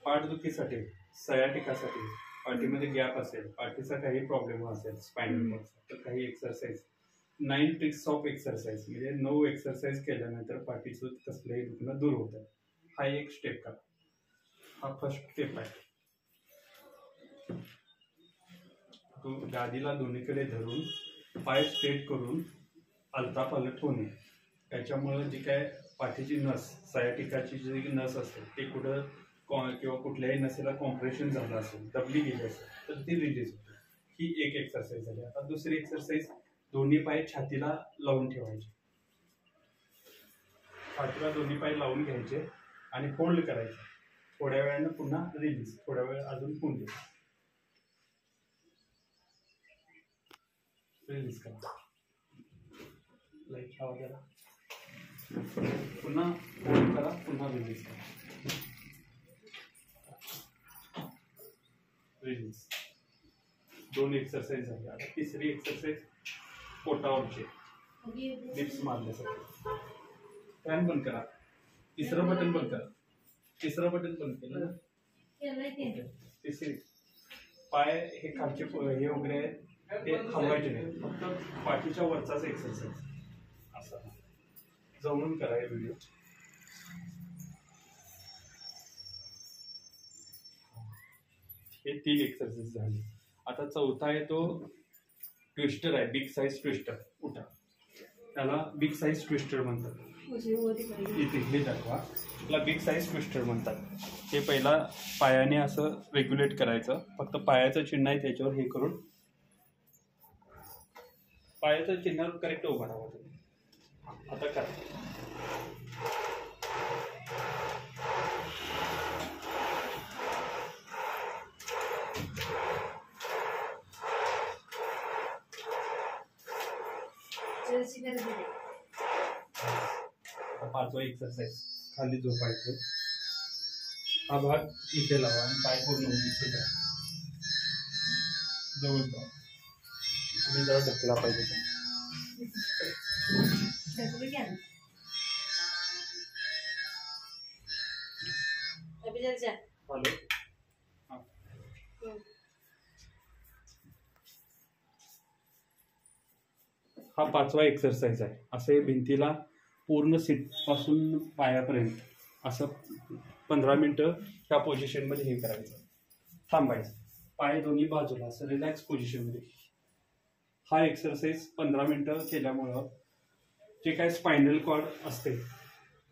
पाठदुखीसाठी, सयाटिकासाठी, पाठीमध्ये gap असेल, पाठीचा काही प्रॉब्लेम असेल स्पायनल कॉर्डचा, तर काही एक्सरसाइज 9 ट्रिक्स ऑफ एक्सरसाइज म्हणजे 9 एक्सरसाइज केल्यानंतर पाठीचं कसलंही दुखणं दूर होतं. हा एक स्टेप करा. हा फर्स्ट स्टेप आहे. गादीला दोन्हीकडे धरून पाय स्ट्रेट करून आलटापालट होणे. त्याच्यामुळे जी काय पाठीची नस, सायाटिकाची जी नस असते ते कुठं किंवा कुठल्याही नसेला कॉम्प्रेशन झालं असेल, दबली गेली असेल तर ती रिलीज होते. ही एक एक्सरसाइज झाली. आता दुसरी एक्सरसाइज, दोन्ही पाय छातीला लावून ठेवायचे. छातीला दोन्ही पाय लावून घ्यायचे आणि फोल्ड करायचे. थोड्या वेळानं पुन्हा रिलीज, थोड्या वेळ अजून पुंज रिलीज करा. लाईट लावा त्याला. पुन्हा फोल्ड करा, पुन्हा रिलीज करा. रिलीज. 2 एक्सरसाइज झाली. आता तिसरी एक्सरसाइज पोटावरची, डिप्स मारण्यासाठी. फॅन बंद करा. तिसरं बटन बंद करा. तिसरं बटन बंद केलं ना. तिसरी पाय हे खालचे हे वगैरे ते हलवायचे नाही, फक्त पाठीच्या वरचाच एक्सरसाइज असा. जवळून करा हे व्हिडिओ. हे 3 एक्सरसाइज झाली. आता चौथा आहे तो ट्विस्टर आहे, बिग साईज ट्विस्टर. उठा, त्याला बिग साईज ट्विस्टर म्हणतात. इथे हे दाखवा, त्याला बिग साईज ट्विस्टर म्हणतात. हे पहिला पायाने असं रेग्युलेट करायचं. फक्त पायाचं चिन्ह आहे त्याच्यावर हे करून पायाचं चिन्हावर करेक्ट उभा राहावं तुम्ही. आता करा. पाचवा एक्सरसाइज, खाली झोपायचं. हा भाग इथे लावा आणि पाय पूर्ण इथे करा. जवळ जावा. तुम्ही जरा ढकला पाहिजे. हा पाचवा एक्सरसाइज आहे. असे भिंतीला पूर्ण सीट पासून पायापर्यंत असं 15 मिनिटं ह्या पोझिशनमध्ये हे करायचं. थांबायचं. पाय दोन्ही बाजूला असं रिलॅक्स पोझिशनमध्ये. हा एक्सरसाइज 15 मिनिटं केल्यामुळं जे काय स्पायनल कॉर्ड असते,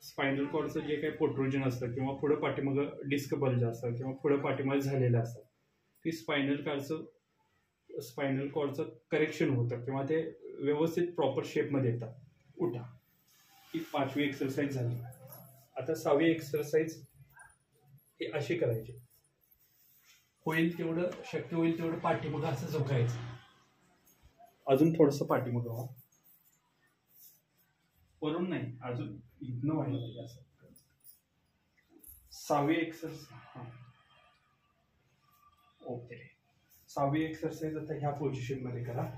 स्पायनल कॉर्डचं जे काही पोट्रुजन असतं किंवा पुढं पाठीमागं डिस्क बल्ज असतं किंवा पुढं पाठीमागे झालेलं असतं, ती स्पायनल कॉर्डचं करेक्शन होतं किंवा ते व्यवस्थित प्रॉपर शेपमध्ये येतात. उठा. ही 5वी एक्सरसाइज झाली. आता 6वी एक्सरसाइज ही अशी करायची. होईल तेवढं, शक्य होईल तेवढं पाठीमागं असं झोकायचं. अजून थोडंसं पाठीमागं व्हा. वरून नाही, अजून इथनं व्हायला पाहिजे असं. 6वी एक्सरसाइज. ओके. 6वी एक्सरसाइज आता ह्या पोझिशन मध्ये करा.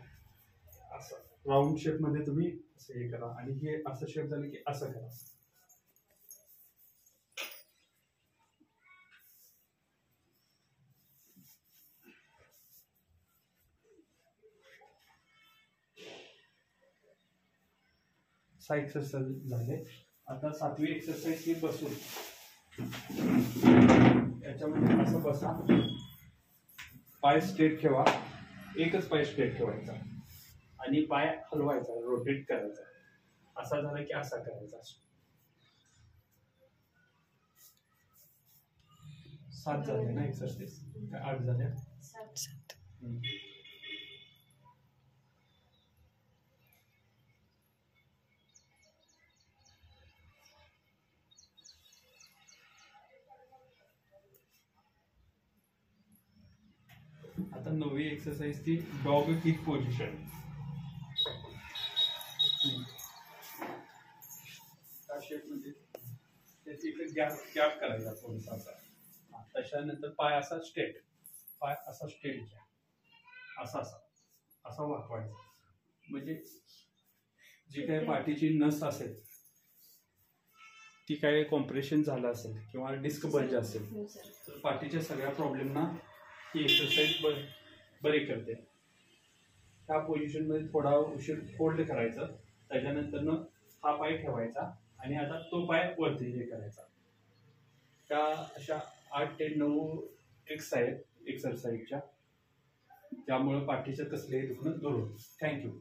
असं राऊंड शेप मध्ये तुम्ही असं हे करा आणि हे असं शेप झालं की असं करा. सहा एक्सरसाइज झाले. आता 7वी एक्सरसाइज ही बसून याच्यामध्ये असं बसा. पाय स्ट्रेट ठेवा. एकच पाय स्ट्रेट ठेवायचा आणि पाय हलवायचा, रोटेट करायचा. असा झाला की असा करायचा. 7 झाले ना एक्सरसाइज? 8 झाल्या? 7. आता 9वी एक्सरसाइज ती डॉग किक पोझिशन. म्हणजे गॅप करायचा थोडासा असा. त्याच्यानंतर पाय असा स्ट्रेट, पाय असा स्ट्रेट घ्या. असा असा असा वाकवायचा. म्हणजे जी काही पाठीची नस असेल ती काय कॉम्प्रेशन झालं असेल किंवा डिस्क बल्ज असेल हो सर. तर पाठीच्या सगळ्या प्रॉब्लेमना ही एक्सरसाइज बरी करते. त्या पोझिशनमध्ये थोडा उशीर फोल्ड करायचं, त्याच्यानंतरनं हा पाय ठेवायचा आणि आता तो पाय वरती हे करायचा. त्या अशा 8 ते 9 ट्रिक्स आहेत एक्सरसाइजच्या, त्यामुळे पाठीचं कसलेही दुखणं दूर होतं. थँक्यू.